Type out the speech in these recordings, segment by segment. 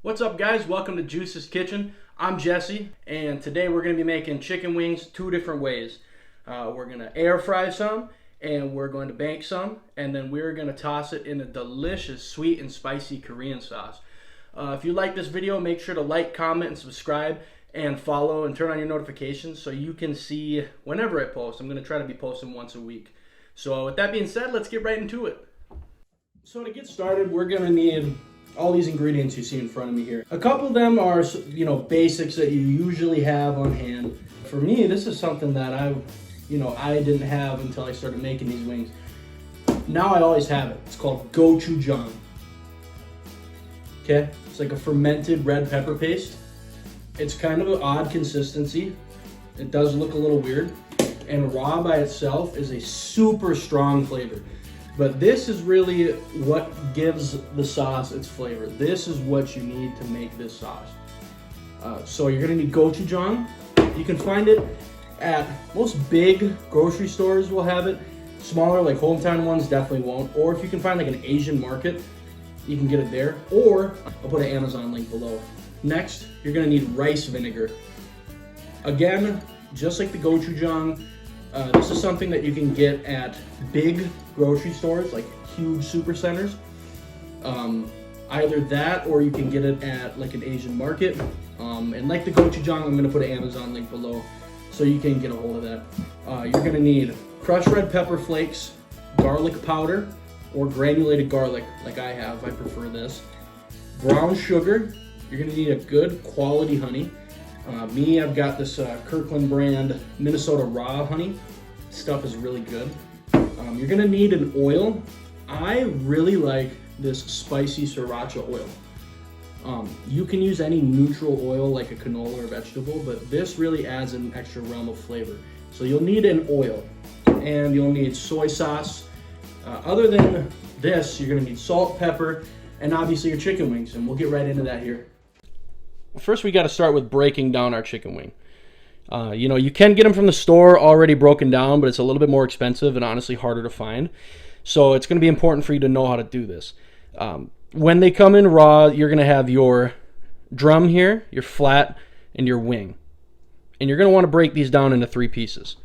What's up, guys? Welcome to Juice's Kitchen. I'm Jesse, and today we're going to be making chicken wings two different ways. We're going to air fry some, and we're going to bank some, and then we're going to toss it in a delicious sweet and spicy Korean sauce. If you like this video, make sure to like, comment, and subscribe, and follow and turn on your notifications so you can see whenever I post. I'm going to try to be posting once a week. So with that being said, let's get right into it. So to get started, we're going to need all these ingredients you see in front of me here. A couple of them are, basics that you usually have on hand. For me, this is something that I didn't have until I started making these wings. Now I always have it. It's called gochujang. Okay, it's like a fermented red pepper paste. It's kind of an odd consistency. It does look a little weird, and raw by itself is a super strong flavor. But this is really what gives the sauce its flavor. This is what you need to make this sauce. So you're gonna need gochujang. You can find it at most big grocery stores will have it. Smaller, like hometown ones, definitely won't. Or if you can find like an Asian market, you can get it there. Or I'll put an Amazon link below. Next, you're gonna need rice vinegar. Again, just like the gochujang, this is something that you can get at big grocery stores, like huge super centers. Either that, or you can get it at like an Asian market. And like the gochujang, I'm gonna put an Amazon link below so you can get a hold of that. You're gonna need crushed red pepper flakes, garlic powder, or granulated garlic, like I have. I prefer this. Brown sugar. You're gonna need a good quality honey. I've got this Kirkland brand Minnesota raw honey. Stuff is really good. You're gonna need an oil. I really like this spicy sriracha oil. You can use any neutral oil like a canola or vegetable, but this really adds an extra realm of flavor. So you'll need an oil, and you'll need soy sauce. Other than this, you're gonna need salt, pepper, and obviously your chicken wings, and we'll get right into that here. First, we got to start with breaking down our chicken wing. You can get them from the store already broken down, but it's a little bit more expensive and honestly harder to find. So it's going to be important for you to know how to do this. When they come in raw, you're going to have your drum here, your flat, and your wing. And you're going to want to break these down into 3 pieces.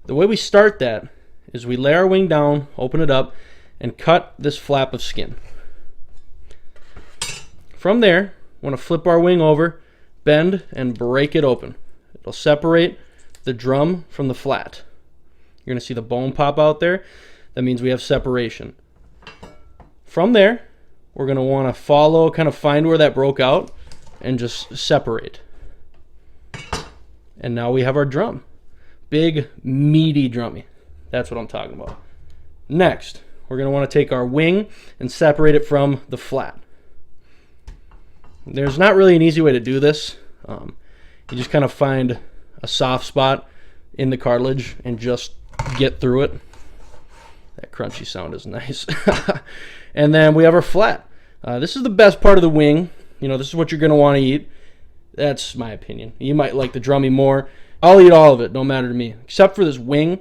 The way we start that is we lay our wing down, open it up, and cut this flap of skin. From there, we want to flip our wing over, bend, and break it open. It'll separate the drum from the flat. You're going to see the bone pop out there. That means we have separation. From there, we're going to want to follow, kind of find where that broke out, and just separate. And now we have our drum. Big, meaty drummy. That's what I'm talking about. Next, we're going to want to take our wing and separate it from the flat. There's not really an easy way to do this. You just kind of find a soft spot in the cartilage and just get through it. That crunchy sound is nice. And then we have our flat. This is the best part of the wing. This is what you're going to want to eat. That's my opinion. You might like the drummy more. I'll eat all of it, no matter to me. Except for this wing.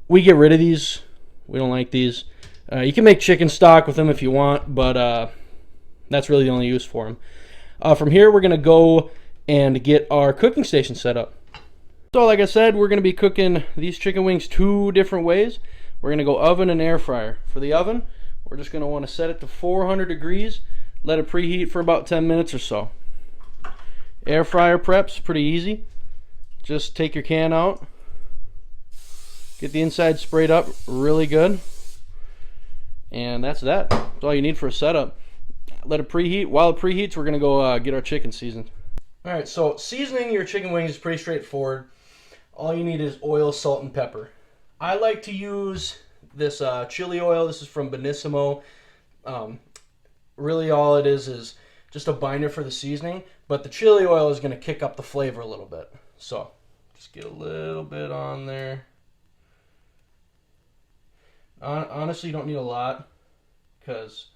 We get rid of these. We don't like these. You can make chicken stock with them if you want, but that's really the only use for them. From here, we're going to go and get our cooking station set up. So like I said, we're going to be cooking these chicken wings 2 different ways. We're going to go oven and air fryer. For the oven, we're just going to want to set it to 400 degrees, let it preheat for about 10 minutes or so. Air fryer prep's pretty easy. Just take your can out, get the inside sprayed up really good, and that's that. That's all you need for a setup. Let it preheat. While it preheats, we're going to go get our chicken seasoned. All right, so seasoning your chicken wings is pretty straightforward. All you need is oil, salt, and pepper. I like to use this chili oil. This is from Benissimo. Really all it is just a binder for the seasoning, but the chili oil is going to kick up the flavor a little bit. So just get a little bit on there. Honestly, you don't need a lot because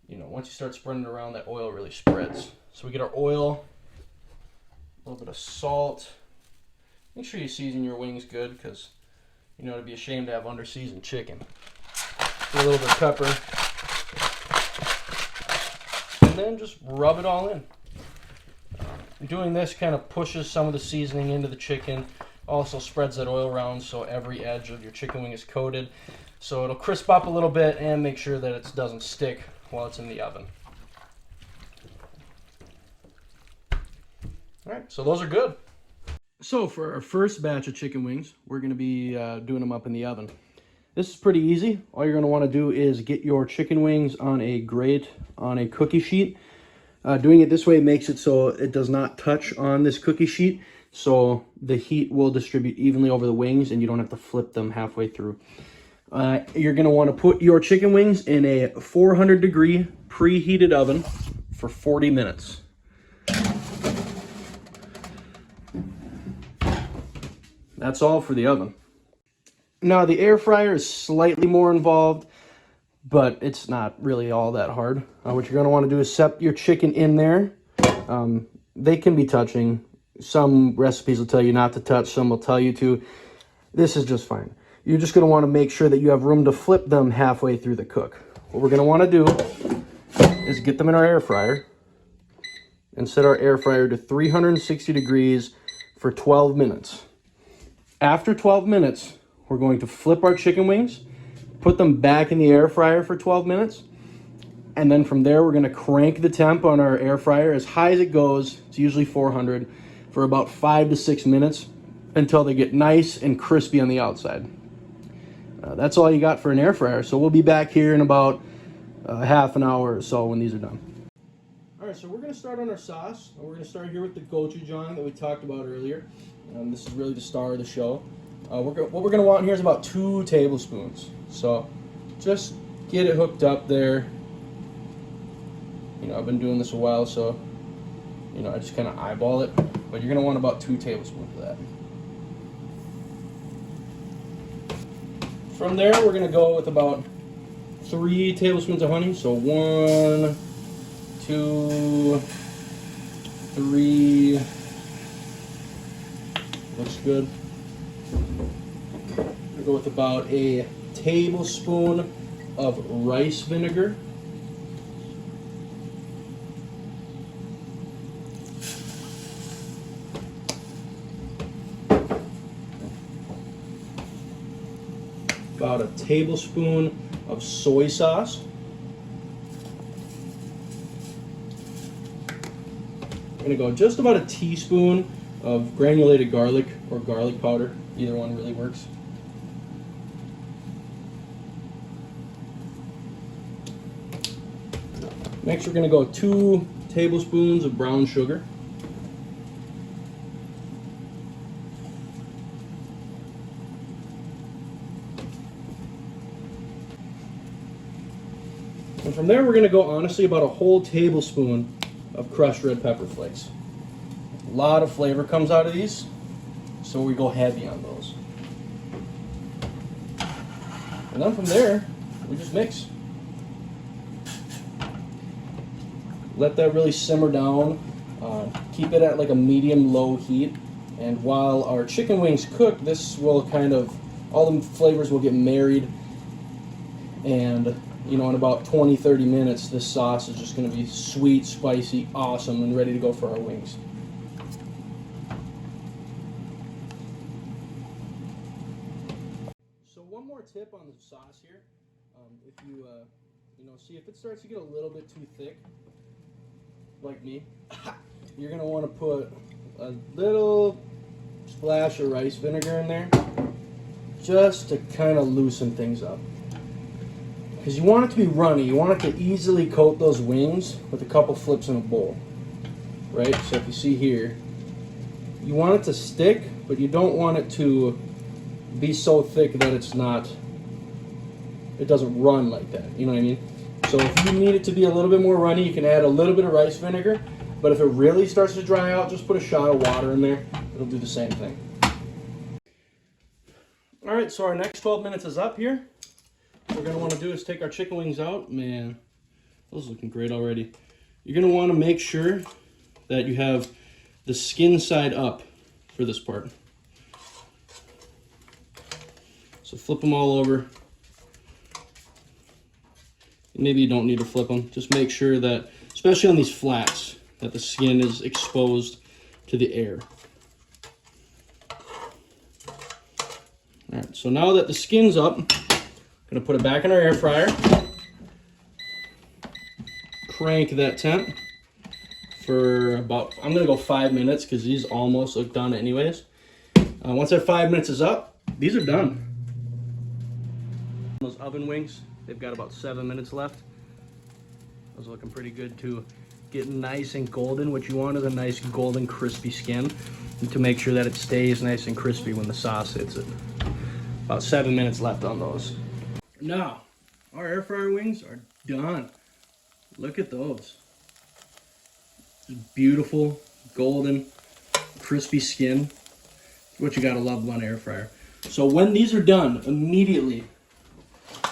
once you start spreading it around, that oil really spreads. So we get our oil, a little bit of salt. Make sure you season your wings good because it'd be a shame to have under-seasoned chicken. A little bit of pepper. then just rub it all in. Doing this kind of pushes some of the seasoning into the chicken, also spreads that oil around so every edge of your chicken wing is coated. So it'll crisp up a little bit and make sure that it doesn't stick while it's in the oven. All right, so those are good. So for our first batch of chicken wings, we're going to be doing them up in the oven. This is pretty easy. All you're going to want to do is get your chicken wings on a grate on a cookie sheet. Doing it this way makes it so it does not touch on this cookie sheet, so the heat will distribute evenly over the wings and you don't have to flip them halfway through. You're going to want to put your chicken wings in a 400 degree preheated oven for 40 minutes. That's all for the oven. Now the air fryer is slightly more involved, but it's not really all that hard. What you're going to want to do is set your chicken in there. They can be touching. Some recipes will tell you not to touch, some will tell you to. This is just fine. You're just going to want to make sure that you have room to flip them halfway through the cook. What we're going to want to do is get them in our air fryer and set our air fryer to 360 degrees for 12 minutes. After 12 minutes, we're going to flip our chicken wings, put them back in the air fryer for 12 minutes, and then from there we're going to crank the temp on our air fryer as high as it goes. It's usually 400 for about 5 to 6 minutes until they get nice and crispy on the outside. That's all you got for an air fryer, so we'll be back here in about half an hour or so when these are done. All right, so we're going to start on our sauce. We're going to start here with the gochujang that we talked about earlier. This is really the star of the show. What we're going to want here is about 2 tablespoons. So just get it hooked up there. You know, I've been doing this a while, so, you know, I just kind of eyeball it. But you're going to want about 2 tablespoons of that. From there, we're going to go with about 3 tablespoons of honey. So 1, 2, 3. Looks good. We'll go with about a tablespoon of rice vinegar. About a tablespoon of soy sauce. I'm going to go just about a teaspoon of granulated garlic or garlic powder. Either one really works. Next we're going to go 2 tablespoons of brown sugar. And from there we're going to go honestly about a whole tablespoon of crushed red pepper flakes. A lot of flavor comes out of these, so we go heavy on those. And then from there, we just mix. Let that really simmer down. Keep it at like a medium-low heat. And while our chicken wings cook, this will kind of, all the flavors will get married. And, you know, in about 20-30 minutes, this sauce is just going to be sweet, spicy, awesome, and ready to go for our wings. So one more tip on the sauce here. If you, see if it starts to get a little bit too thick, like me, you're going to want to put a little splash of rice vinegar in there just to kind of loosen things up. Because you want it to be runny. You want it to easily coat those wings with a couple flips in a bowl. Right? So if you see here, you want it to stick, but you don't want it to be so thick that it doesn't run like that. You know what I mean? So if you need it to be a little bit more runny, you can add a little bit of rice vinegar. But if it really starts to dry out, just put a shot of water in there. It'll do the same thing. All right, so our next 12 minutes is up here. What we're going to want to do is take our chicken wings out. Man, those are looking great already. You're going to want to make sure that you have the skin side up for this part. So flip them all over. Maybe you don't need to flip them. Just make sure that, especially on these flats that the skin is exposed to the air. All right, so now that the skin's up, I'm gonna put it back in our air fryer. Crank that temp for about, I'm gonna go 5 minutes because these almost look done anyways. Once that 5 minutes is up, these are done. Those oven wings, they've got about 7 minutes left. Those are looking pretty good too. Getting nice and golden. What you want is a nice golden crispy skin, and to make sure that it stays nice and crispy when the sauce hits it. About 7 minutes left on those. Now, our air fryer wings are done. Look at those. Beautiful, golden, crispy skin. What you gotta love about an air fryer. So when these are done, immediately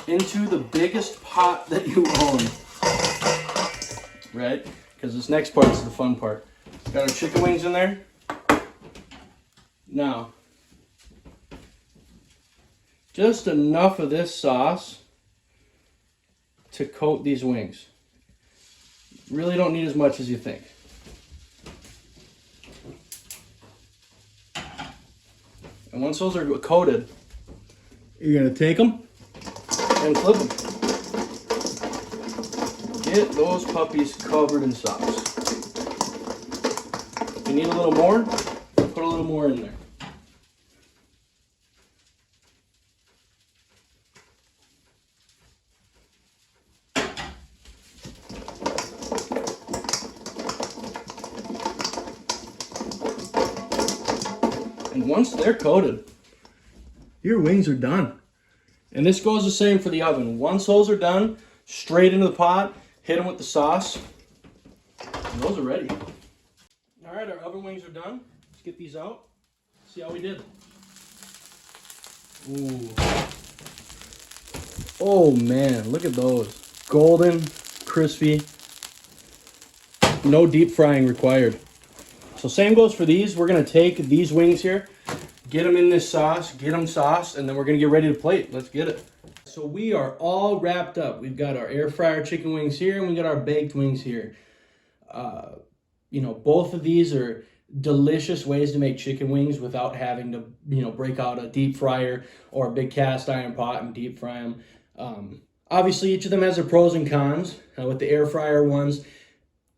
into the biggest pot that you own, right? Because this next part is the fun part. Got our chicken wings in there. Now, just enough of this sauce to coat these wings. Really don't need as much as you think. And once those are coated, you're gonna take them and flip them. Get those puppies covered in sauce. If you need a little more, put a little more in there. And once they're coated, your wings are done. And this goes the same for the oven. Once those are done, straight into the pot, hit them with the sauce, and those are ready. All right, our oven wings are done. Let's get these out. See how we did. Ooh. Oh man, look at those. Golden, crispy, no deep frying required. So same goes for these. We're gonna take these wings here, get them in this sauce, get them sauced, and then we're gonna get ready to plate. Let's get it. So we are all wrapped up. We've got our air fryer chicken wings here, and we got our baked wings here. You know, both of these are delicious ways to make chicken wings without having to, you know, break out a deep fryer or a big cast iron pot and deep fry them. Obviously, each of them has their pros and cons. With the air fryer ones,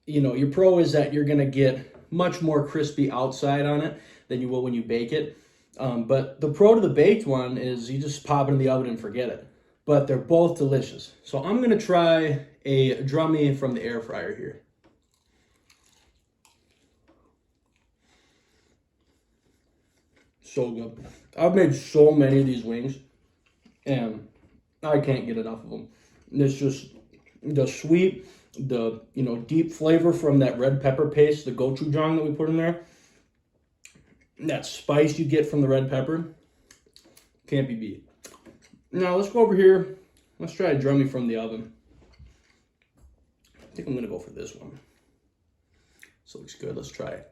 you know, your pro is that you're gonna get much more crispy outside on it than you will when you bake it. But the pro to the baked one is you just pop it in the oven and forget it. But they're both delicious. So I'm gonna try a drummy from the air fryer here. So good. I've made so many of these wings and I can't get enough of them. It's just the sweet, the, you know, deep flavor from that red pepper paste, the gochujang that we put in there. That spice you get from the red pepper can't be beat. Now let's go over here. Let's try a drummy from the oven. I think I'm gonna go for this one. This looks good. Let's try it.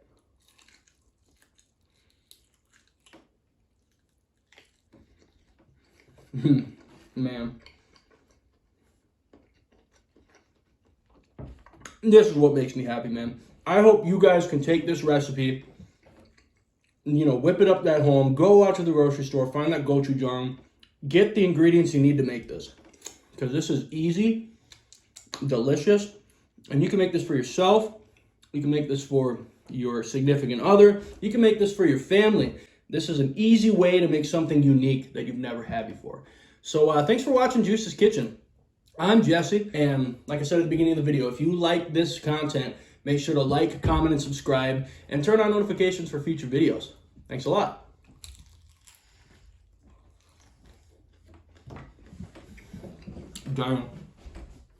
Man. This is what makes me happy, man. I hope you guys can take this recipe, you know, whip it up at home, go out to the grocery store, find that gochujang, get the ingredients you need to make this. Because this is easy, delicious, and you can make this for yourself, you can make this for your significant other, you can make this for your family. This is an easy way to make something unique that you've never had before. So thanks for watching Juice's Kitchen. I'm Jesse, and like I said at the beginning of the video, if you like this content, make sure to like, comment, and subscribe, and turn on notifications for future videos. Thanks a lot. Darn.